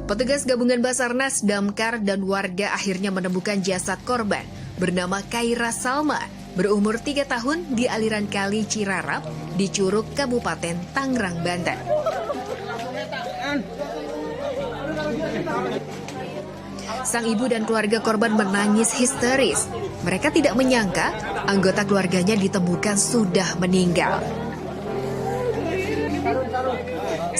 Petugas gabungan Basarnas, Damkar, dan warga akhirnya menemukan jasad korban bernama Khaira Salma, berumur 3 tahun di aliran Kali Cirarap di Curug, Kabupaten Tangerang, Banten. Sang ibu dan keluarga korban menangis histeris. Mereka tidak menyangka anggota keluarganya ditemukan sudah meninggal.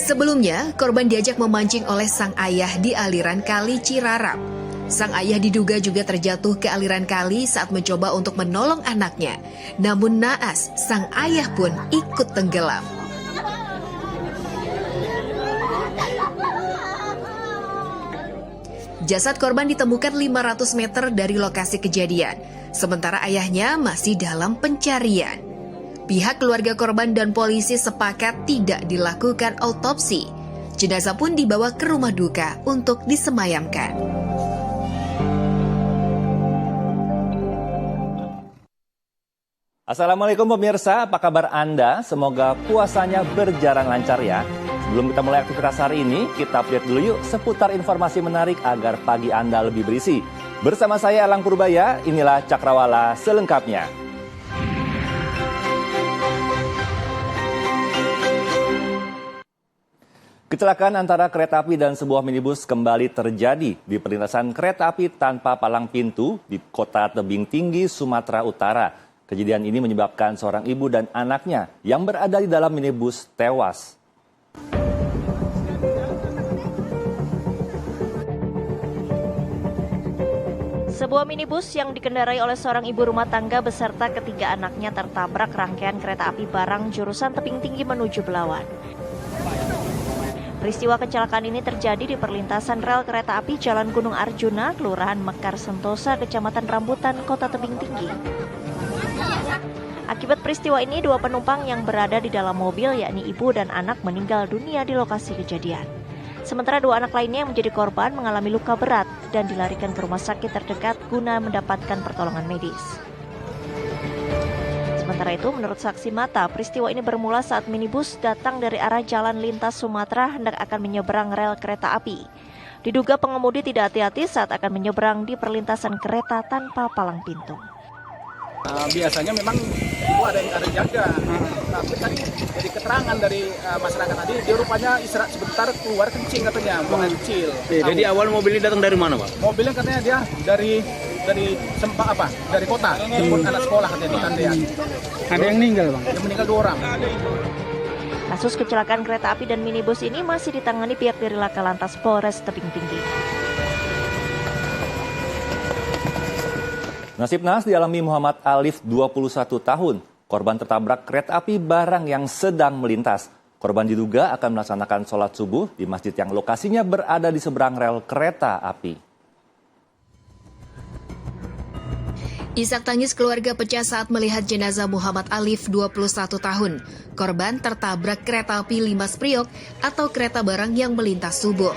Sebelumnya, korban diajak memancing oleh sang ayah di aliran Kali Cirarap. Sang ayah diduga juga terjatuh ke aliran kali saat mencoba untuk menolong anaknya. Namun naas, sang ayah pun ikut tenggelam. Jasad korban ditemukan 500 meter dari lokasi kejadian, sementara ayahnya masih dalam pencarian. Pihak keluarga korban dan polisi sepakat tidak dilakukan autopsi. Jenazah pun dibawa ke rumah duka untuk disemayamkan. Assalamualaikum pemirsa, apa kabar Anda? Semoga puasanya berjalan lancar ya. Sebelum kita mulai aktivitas hari ini, kita update dulu yuk seputar informasi menarik agar pagi Anda lebih berisi. Bersama saya Elang Purbaya, inilah Cakrawala selengkapnya. Kecelakaan antara kereta api dan sebuah minibus kembali terjadi di perlintasan kereta api tanpa palang pintu di Kota Tebing Tinggi, Sumatera Utara. Kejadian ini menyebabkan seorang ibu dan anaknya yang berada di dalam minibus tewas. Sebuah minibus yang dikendarai oleh seorang ibu rumah tangga beserta ketiga anaknya tertabrak rangkaian kereta api barang jurusan Tebing Tinggi menuju Belawan. Peristiwa kecelakaan ini terjadi di perlintasan rel kereta api Jalan Gunung Arjuna, Kelurahan Mekar Sentosa, Kecamatan Rambutan, Kota Tebing Tinggi. Akibat peristiwa ini, 2 penumpang yang berada di dalam mobil, yakni ibu dan anak, meninggal dunia di lokasi kejadian. Sementara 2 anak lainnya yang menjadi korban mengalami luka berat dan dilarikan ke rumah sakit terdekat guna mendapatkan pertolongan medis. Sementara itu, menurut saksi mata, peristiwa ini bermula saat minibus datang dari arah Jalan Lintas Sumatera hendak akan menyeberang rel kereta api. Diduga pengemudi tidak hati-hati saat akan menyeberang di perlintasan kereta tanpa palang pintu. Biasanya memang itu ada yang jaga, tapi tadi dari keterangan dari masyarakat tadi, dia rupanya istirahat sebentar keluar kencing katanya, buang air kecil. Jadi awal mobil ini datang dari mana, Pak? Mobilnya katanya dia dari kota, jemput anak sekolah katanya di Kandean. Ada yang meninggal, Bang? Yang meninggal 2 orang. Kasus kecelakaan kereta api dan minibus ini masih ditangani pihak dari Laka Lantas Polres Tebing Tinggi. Nasib naas dialami Muhammad Alif, 21 tahun. Korban tertabrak kereta api barang yang sedang melintas. Korban diduga akan melaksanakan sholat subuh di masjid yang lokasinya berada di seberang rel kereta api. Isak tangis keluarga pecah saat melihat jenazah Muhammad Alif, 21 tahun. Korban tertabrak kereta api Limas Priok atau kereta barang yang melintas subuh.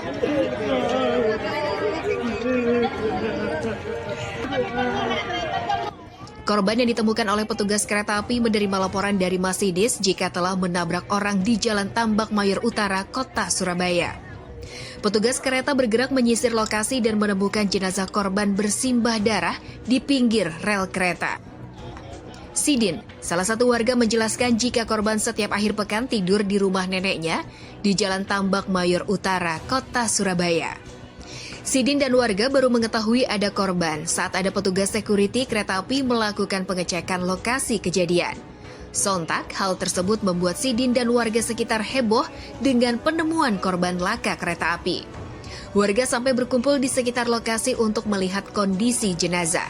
Korban yang ditemukan oleh petugas kereta api menerima laporan dari Masidis jika telah menabrak orang di Jalan Tambak Mayor Utara, Kota Surabaya. Petugas kereta bergerak menyisir lokasi dan menemukan jenazah korban bersimbah darah di pinggir rel kereta. Sidin, salah satu warga, menjelaskan jika korban setiap akhir pekan tidur di rumah neneknya di Jalan Tambak Mayor Utara, Kota Surabaya. Sidin dan warga baru mengetahui ada korban saat ada petugas security kereta api melakukan pengecekan lokasi kejadian. Sontak, hal tersebut membuat Sidin dan warga sekitar heboh dengan penemuan korban laka kereta api. Warga sampai berkumpul di sekitar lokasi untuk melihat kondisi jenazah.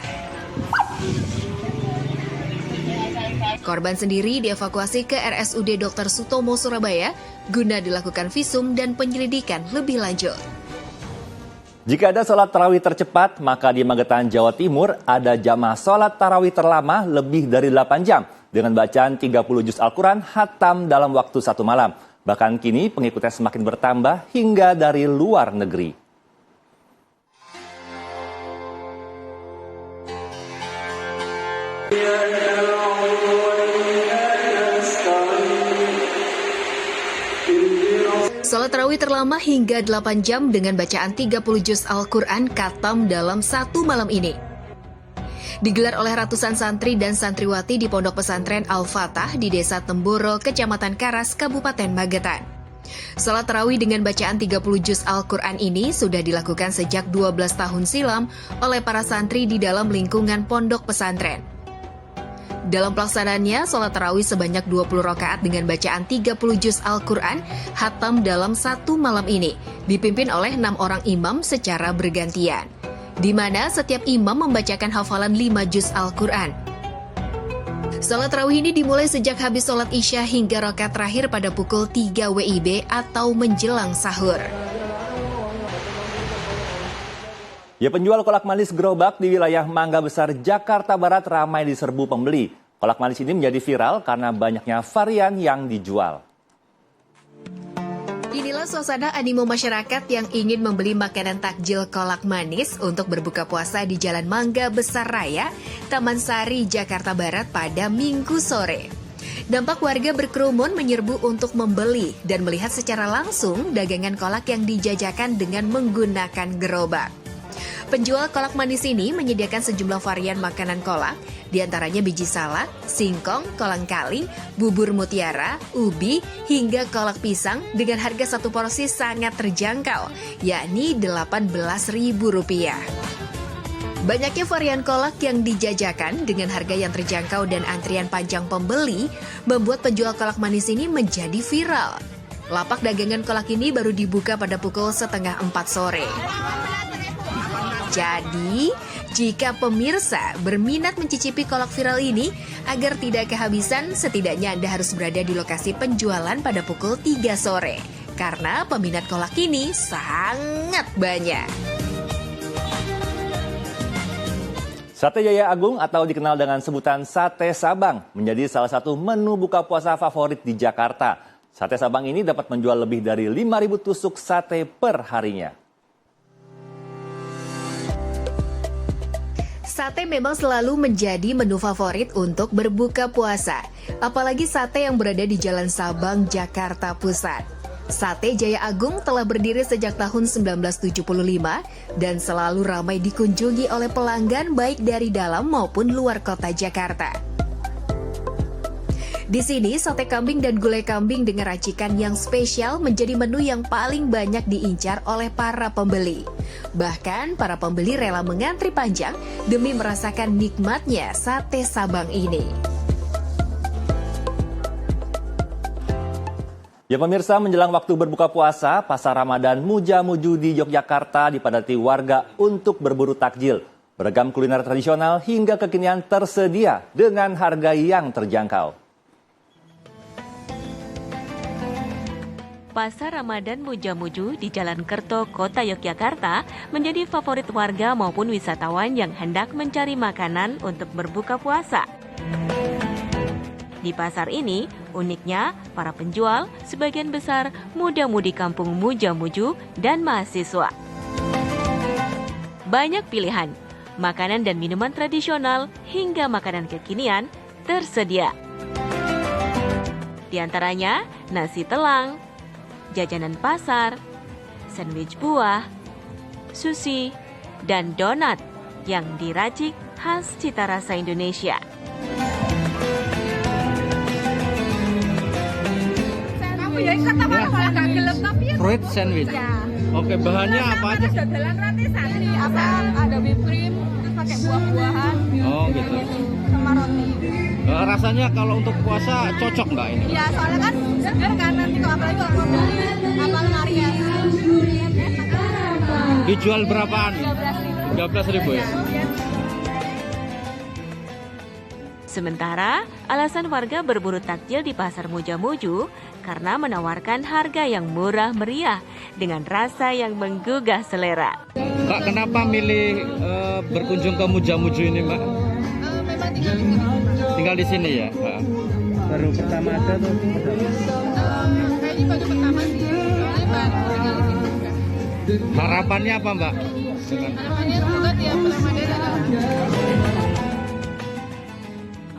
Korban sendiri dievakuasi ke RSUD Dr. Sutomo Surabaya guna dilakukan visum dan penyelidikan lebih lanjut. Jika ada sholat tarawih tercepat, maka di Magetan, Jawa Timur ada jamaah sholat tarawih terlama lebih dari 8 jam dengan bacaan 30 juz Al-Quran khatam dalam waktu 1 malam. Bahkan kini pengikutnya semakin bertambah hingga dari luar negeri. Salat tarawih terlama hingga 8 jam dengan bacaan 30 juz Al-Quran khatam dalam satu malam ini. Digelar oleh ratusan santri dan santriwati di Pondok Pesantren Al-Fatah di Desa Temboro, Kecamatan Karas, Kabupaten Magetan. Salat tarawih dengan bacaan 30 juz Al-Quran ini sudah dilakukan sejak 12 tahun silam oleh para santri di dalam lingkungan pondok pesantren. Dalam pelaksanaannya, salat tarawih sebanyak 20 rakaat dengan bacaan 30 juz Al-Quran khatam dalam satu malam ini, dipimpin oleh 6 orang imam secara bergantian, di mana setiap imam membacakan hafalan 5 juz Al-Quran. Salat tarawih ini dimulai sejak habis salat Isya hingga rakaat terakhir pada pukul 3 WIB atau menjelang sahur. Ya, penjual kolak manis gerobak di wilayah Mangga Besar, Jakarta Barat ramai diserbu pembeli. Kolak manis ini menjadi viral karena banyaknya varian yang dijual. Inilah suasana animo masyarakat yang ingin membeli makanan takjil kolak manis untuk berbuka puasa di Jalan Mangga Besar Raya, Taman Sari, Jakarta Barat pada Minggu sore. Dampak warga berkerumun menyerbu untuk membeli dan melihat secara langsung dagangan kolak yang dijajakan dengan menggunakan gerobak. Penjual kolak manis ini menyediakan sejumlah varian makanan kolak, diantaranya biji salak, singkong, kolang-kaling, bubur mutiara, ubi, hingga kolak pisang dengan harga satu porsi sangat terjangkau, yakni Rp18.000. Banyaknya varian kolak yang dijajakan dengan harga yang terjangkau dan antrian panjang pembeli membuat penjual kolak manis ini menjadi viral. Lapak dagangan kolak ini baru dibuka pada pukul 3:30 sore. Jadi, jika pemirsa berminat mencicipi kolak viral ini, agar tidak kehabisan, setidaknya Anda harus berada di lokasi penjualan pada pukul 3 sore. Karena peminat kolak ini sangat banyak. Sate Jaya Agung atau dikenal dengan sebutan Sate Sabang menjadi salah satu menu buka puasa favorit di Jakarta. Sate Sabang ini dapat menjual lebih dari 5.000 tusuk sate per harinya. Sate memang selalu menjadi menu favorit untuk berbuka puasa. Apalagi sate yang berada di Jalan Sabang, Jakarta Pusat. Sate Jaya Agung telah berdiri sejak tahun 1975 dan selalu ramai dikunjungi oleh pelanggan baik dari dalam maupun luar kota Jakarta. Di sini, sate kambing dan gulai kambing dengan racikan yang spesial menjadi menu yang paling banyak diincar oleh para pembeli. Bahkan, para pembeli rela mengantri panjang demi merasakan nikmatnya sate Sabang ini. Ya pemirsa, menjelang waktu berbuka puasa, Pasar Ramadan Mujamuju di Yogyakarta dipadati warga untuk berburu takjil. Beragam kuliner tradisional hingga kekinian tersedia dengan harga yang terjangkau. Pasar Ramadan Mujamuju di Jalan Kerto, Kota Yogyakarta menjadi favorit warga maupun wisatawan yang hendak mencari makanan untuk berbuka puasa. Di pasar ini, uniknya para penjual sebagian besar muda-mudi kampung Mujamuju dan mahasiswa. Banyak pilihan, makanan dan minuman tradisional hingga makanan kekinian tersedia. Di antaranya nasi telang, jajanan pasar, sandwich buah, sushi, dan donat yang diracik khas cita rasa Indonesia. Fruit sandwich. Oke, bahannya apa aja? Ada whipped cream, terus pakai buah-buahan. Oh gitu. Sama roti. Rasanya kalau untuk puasa cocok nggak ini? Iya, soalnya kan segar kan nanti kalau apalagi kalau mau beli apalagi Maria. Dijual berapaan? 13.000 ya? Sementara, alasan warga berburu takjil di Pasar Mujamuju karena menawarkan harga yang murah meriah dengan rasa yang menggugah selera. Mbak, kenapa milih berkunjung ke Mujamuju ini, Mbak? Memang Tinggal di sini ya, Mbak? Baru pertama ada atau kayaknya baru pertama sih. Ini baru tinggal di sini juga. harapannya apa, Mbak? Harapannya semoga tiap Ramadan ada.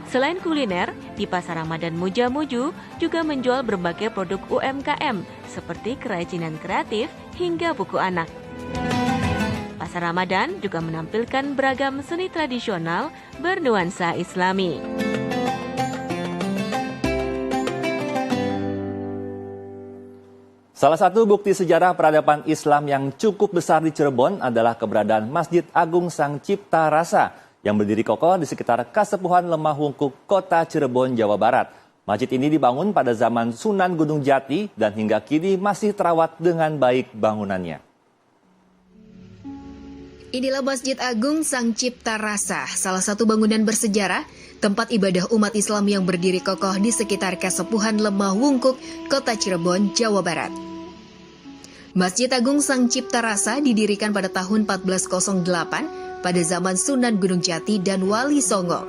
Selain kuliner, Di Pasar Ramadan Muja-Muju juga menjual berbagai produk UMKM seperti kerajinan kreatif hingga buku anak. Pasar Ramadan juga menampilkan beragam seni tradisional bernuansa Islami. Salah satu bukti sejarah peradaban Islam yang cukup besar di Cirebon adalah keberadaan Masjid Agung Sang Cipta Rasa yang berdiri kokoh di sekitar Kasepuhan Lemah Wungkuk, Kota Cirebon, Jawa Barat. Masjid ini dibangun pada zaman Sunan Gunung Jati dan hingga kini masih terawat dengan baik bangunannya. Inilah Masjid Agung Sang Cipta Rasa, salah satu bangunan bersejarah, tempat ibadah umat Islam yang berdiri kokoh di sekitar Kasepuhan Lemah Wungkuk, Kota Cirebon, Jawa Barat. Masjid Agung Sang Cipta Rasa didirikan pada tahun 1408 pada zaman Sunan Gunung Jati dan Wali Songo.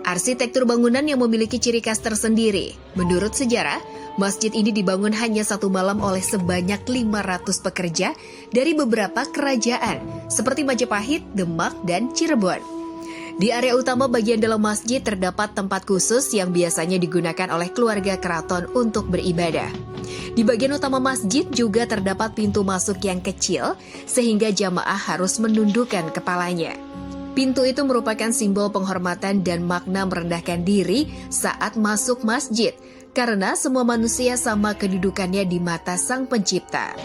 Arsitektur bangunan yang memiliki ciri khas tersendiri. Menurut sejarah, masjid ini dibangun hanya satu malam oleh sebanyak 500 pekerja dari beberapa kerajaan seperti Majapahit, Demak, dan Cirebon. Di area utama bagian dalam masjid terdapat tempat khusus yang biasanya digunakan oleh keluarga keraton untuk beribadah. Di bagian utama masjid juga terdapat pintu masuk yang kecil sehingga jamaah harus menundukkan kepalanya. Pintu itu merupakan simbol penghormatan dan makna merendahkan diri saat masuk masjid, karena semua manusia sama kedudukannya di mata Sang Pencipta.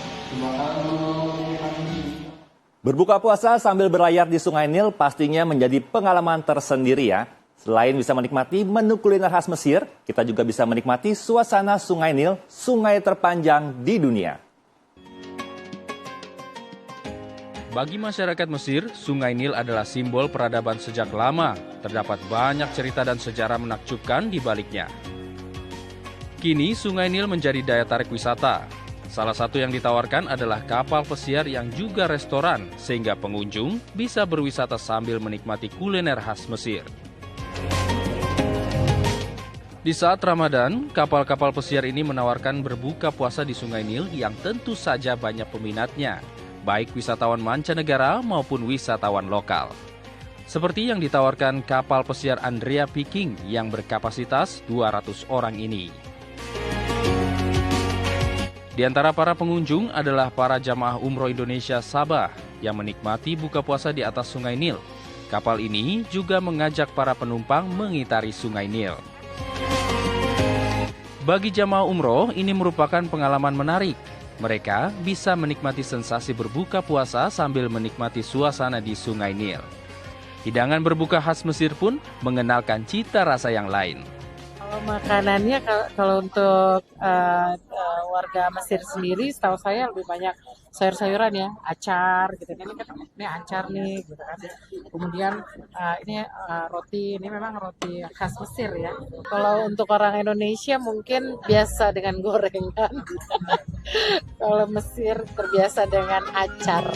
Berbuka puasa sambil berlayar di Sungai Nil pastinya menjadi pengalaman tersendiri ya. Selain bisa menikmati menu kuliner khas Mesir, kita juga bisa menikmati suasana Sungai Nil, sungai terpanjang di dunia. Bagi masyarakat Mesir, Sungai Nil adalah simbol peradaban sejak lama. Terdapat banyak cerita dan sejarah menakjubkan di baliknya. Kini, Sungai Nil menjadi daya tarik wisata. Salah satu yang ditawarkan adalah kapal pesiar yang juga restoran, sehingga pengunjung bisa berwisata sambil menikmati kuliner khas Mesir. Di saat Ramadan, kapal-kapal pesiar ini menawarkan berbuka puasa di Sungai Nil yang tentu saja banyak peminatnya, baik wisatawan mancanegara maupun wisatawan lokal. Seperti yang ditawarkan kapal pesiar Andrea Viking yang berkapasitas 200 orang ini. Di antara para pengunjung adalah para jamaah umroh Indonesia Sabah yang menikmati buka puasa di atas Sungai Nil. Kapal ini juga mengajak para penumpang mengitari Sungai Nil. Bagi jamaah umroh, ini merupakan pengalaman menarik. Mereka bisa menikmati sensasi berbuka puasa sambil menikmati suasana di Sungai Nil. Hidangan berbuka khas Mesir pun mengenalkan cita rasa yang lain. Kalau makanannya, kalau untuk warga Mesir sendiri, setahu saya lebih banyak sayur-sayuran ya, acar gitu kan, ini acar nih gitu kan. Kemudian ini roti, ini memang roti khas Mesir ya. Kalau untuk orang Indonesia mungkin biasa dengan gorengan. Kalau Mesir terbiasa dengan acar.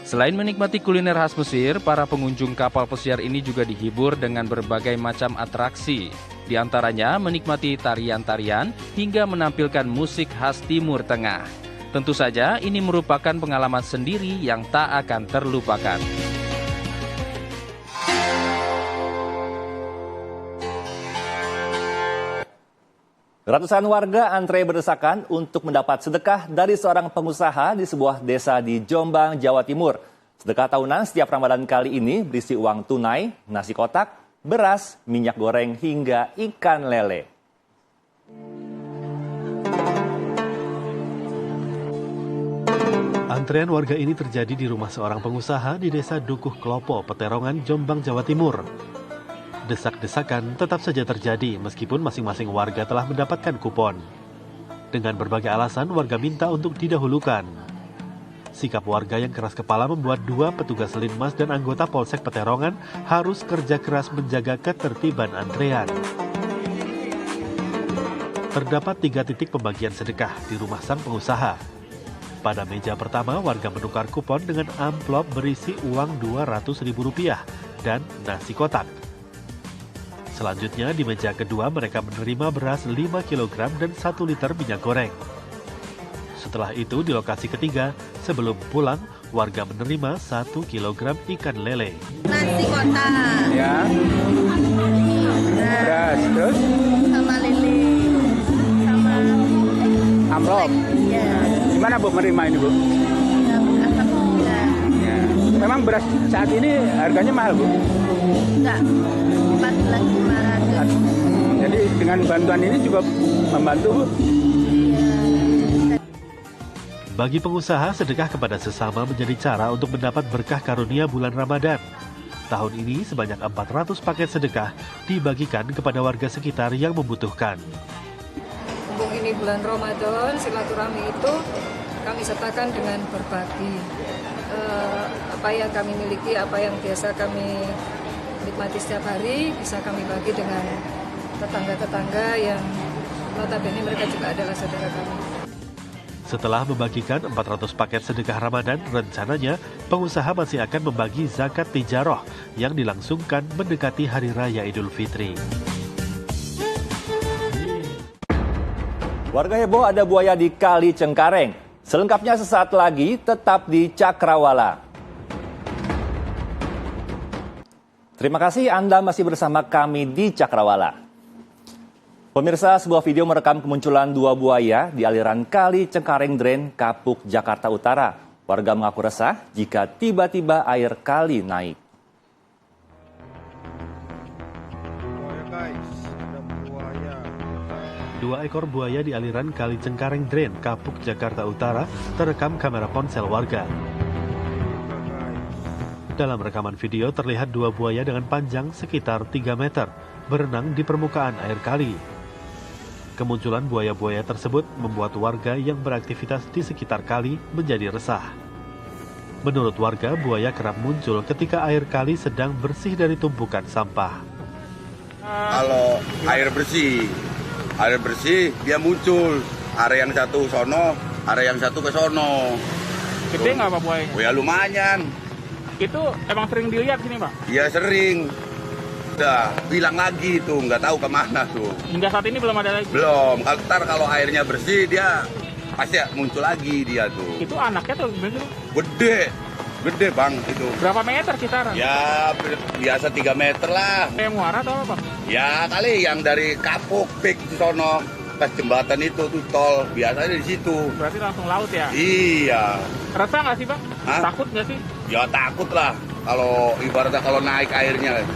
Selain menikmati kuliner khas Mesir, para pengunjung kapal pesiar ini juga dihibur dengan berbagai macam atraksi. Di antaranya menikmati tarian-tarian hingga menampilkan musik khas Timur Tengah. Tentu saja ini merupakan pengalaman sendiri yang tak akan terlupakan. Ratusan warga antre berdesakan untuk mendapat sedekah dari seorang pengusaha di sebuah desa di Jombang, Jawa Timur. Sedekah tahunan setiap Ramadan kali ini berisi uang tunai, nasi kotak, beras, minyak goreng, hingga ikan lele. Antrean warga ini terjadi di rumah seorang pengusaha di desa Dukuh Klopo, Peterongan, Jombang, Jawa Timur. Desak-desakan tetap saja terjadi meskipun masing-masing warga telah mendapatkan kupon. Dengan berbagai alasan, warga minta untuk didahulukan. Sikap warga yang keras kepala membuat dua petugas Linmas dan anggota Polsek Peterongan harus kerja keras menjaga ketertiban antrean. Terdapat 3 titik pembagian sedekah di rumah sang pengusaha. Pada meja pertama, warga menukar kupon dengan amplop berisi uang Rp200.000 dan nasi kotak. Selanjutnya di meja kedua mereka menerima beras 5 kg dan 1 liter minyak goreng. Setelah itu di lokasi ketiga, sebelum pulang, warga menerima 1 kg ikan lele. Nasi kotak. Ya. Beras, terus sama lele, sama amplop. ya, Gimana Bu menerima ini Bu? ya alhamdulillah. Ya. Memang beras saat ini harganya mahal Bu. Enggak, 14.500. Jadi dengan bantuan ini juga membantu Bu. Bagi pengusaha, sedekah kepada sesama menjadi cara untuk mendapat berkah karunia bulan Ramadan. Tahun ini sebanyak 400 paket sedekah dibagikan kepada warga sekitar yang membutuhkan. Mumpung ini bulan Ramadan, silaturahmi itu kami sertakan dengan berbagi. Apa yang kami miliki, apa yang biasa kami nikmati setiap hari, bisa kami bagi dengan tetangga-tetangga yang notabene mereka juga adalah saudara kami. Setelah membagikan 400 paket sedekah Ramadan, rencananya pengusaha masih akan membagi zakat tijaroh yang dilangsungkan mendekati Hari Raya Idul Fitri. Warga heboh ada buaya di Kali Cengkareng. Selengkapnya sesaat lagi, tetap di Cakrawala. Terima kasih Anda masih bersama kami di Cakrawala. Pemirsa, sebuah video merekam kemunculan dua buaya di aliran Kali Cengkareng Drain, Kapuk, Jakarta Utara. Warga mengaku resah jika tiba-tiba air kali naik. Dua ekor buaya di aliran Kali Cengkareng Drain, Kapuk, Jakarta Utara terekam kamera ponsel warga. Dalam rekaman video terlihat dua buaya dengan panjang sekitar 3 meter berenang di permukaan air kali. Kemunculan buaya-buaya tersebut membuat warga yang beraktivitas di sekitar kali menjadi resah. Menurut warga, buaya kerap muncul ketika air kali sedang bersih dari tumpukan sampah. Kalau air bersih dia muncul. Area yang satu sono, area yang satu ke sono. Gede nggak Pak buaya? Oh ya lumayan. Itu emang sering dilihat sini Pak? Ya sering. Udah bilang lagi tuh, nggak tahu kemana tuh. Hingga saat ini belum ada lagi? Belum. Kalau airnya bersih dia pasti muncul lagi dia tuh. Itu anaknya tuh Gede bang itu. Berapa meter kisaran? Ya biasa 3 meter lah. Yang muara atau apa? Ya kali yang dari Kapuk Pik di sono, pas jembatan itu tuh tol, biasanya di situ. Berarti langsung laut ya? Iya. Resah nggak sih Pak? Hah? Takut nggak sih? Ya takut lah. Kalau ibaratnya kalau naik airnya.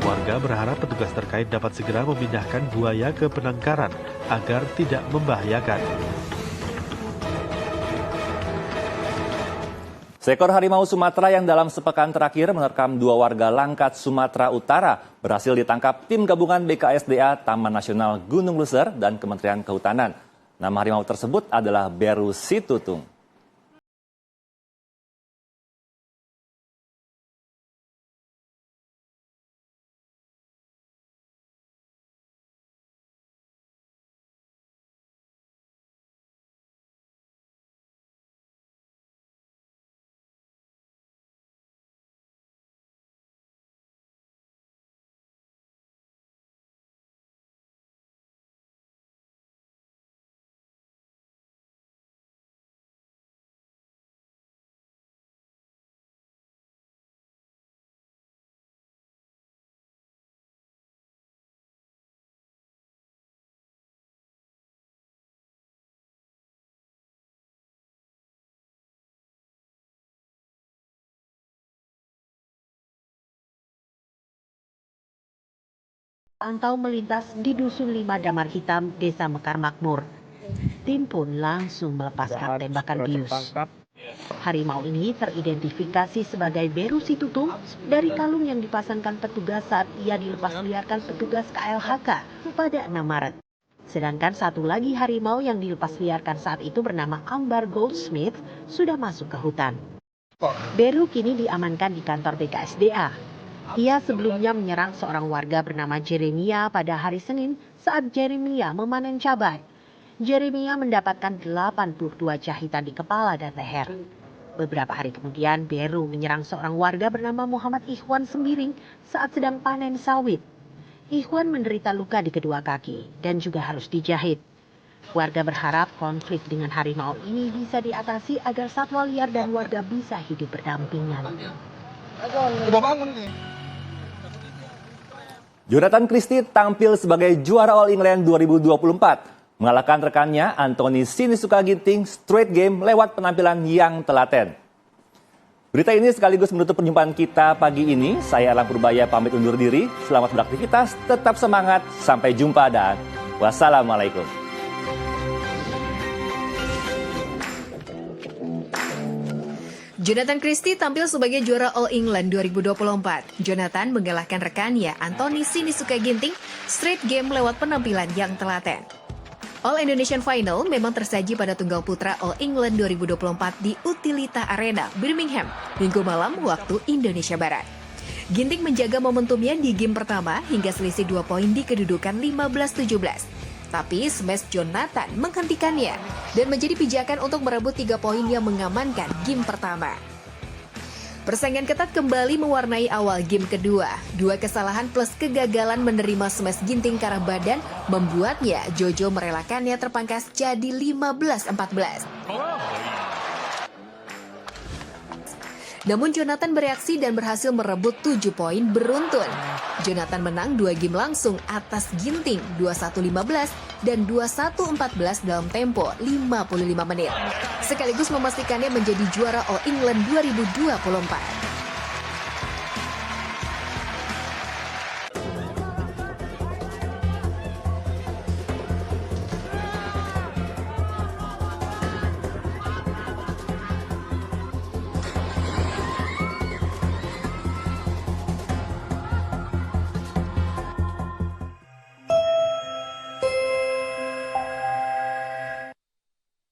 Warga berharap petugas terkait dapat segera memindahkan buaya ke penangkaran agar tidak membahayakan. Seekor harimau Sumatera yang dalam sepekan terakhir menerkam 2 warga Langkat, Sumatera Utara berhasil ditangkap tim gabungan BKSDA, Taman Nasional Gunung Luser, dan Kementerian Kehutanan. Nama harimau tersebut adalah Beru Situtung. Pantau melintas di Dusun 5 Damar Hitam, Desa Mekar Makmur. Tim pun langsung melepaskan tembakan bius. Harimau ini teridentifikasi sebagai Beru Situtung dari kalung yang dipasangkan petugas saat ia dilepas liarkan petugas KLHK pada 6 Maret. Sedangkan satu lagi harimau yang dilepas liarkan saat itu bernama Ambar Goldsmith sudah masuk ke hutan. Beru kini diamankan di kantor BKSDA. Ia sebelumnya menyerang seorang warga bernama Jeremia pada hari Senin saat Jeremia memanen cabai. Jeremia mendapatkan 82 jahitan di kepala dan leher. Beberapa hari kemudian, Beru menyerang seorang warga bernama Muhammad Ikhwan Sembiring saat sedang panen sawit. Ikhwan menderita luka di kedua kaki dan juga harus dijahit. Warga berharap konflik dengan harimau ini bisa diatasi agar satwa liar dan warga bisa hidup berdampingan. Jonathan Christie tampil sebagai juara All England 2024, mengalahkan rekannya Anthony Sinisuka Ginting straight game lewat penampilan yang telaten. Berita ini sekaligus menutup perjumpaan kita pagi ini. Saya Alang Purbaya pamit undur diri. Selamat beraktivitas, tetap semangat, sampai jumpa dan wassalamualaikum. Jonathan Christie tampil sebagai juara All England 2024. Jonathan mengalahkan rekannya Anthony Sinisuka Ginting straight game lewat penampilan yang telaten. All Indonesian Final memang tersaji pada tunggal putra All England 2024 di Utilita Arena, Birmingham, Minggu malam waktu Indonesia Barat. Ginting menjaga momentumnya di game pertama hingga selisih 2 poin di kedudukan 15-17. Tapi smash Jonathan menghentikannya dan menjadi pijakan untuk merebut 3 poin yang mengamankan game pertama. Persaingan ketat kembali mewarnai awal game kedua. 2 kesalahan plus kegagalan menerima smash Ginting ke arah badan membuatnya Jojo merelakannya terpangkas jadi 15-14. Namun Jonathan bereaksi dan berhasil merebut 7 poin beruntun. Jonathan menang 2 game langsung atas Ginting 21-15 dan 21-14 dalam tempo 55 menit. Sekaligus memastikannya menjadi juara All England 2024.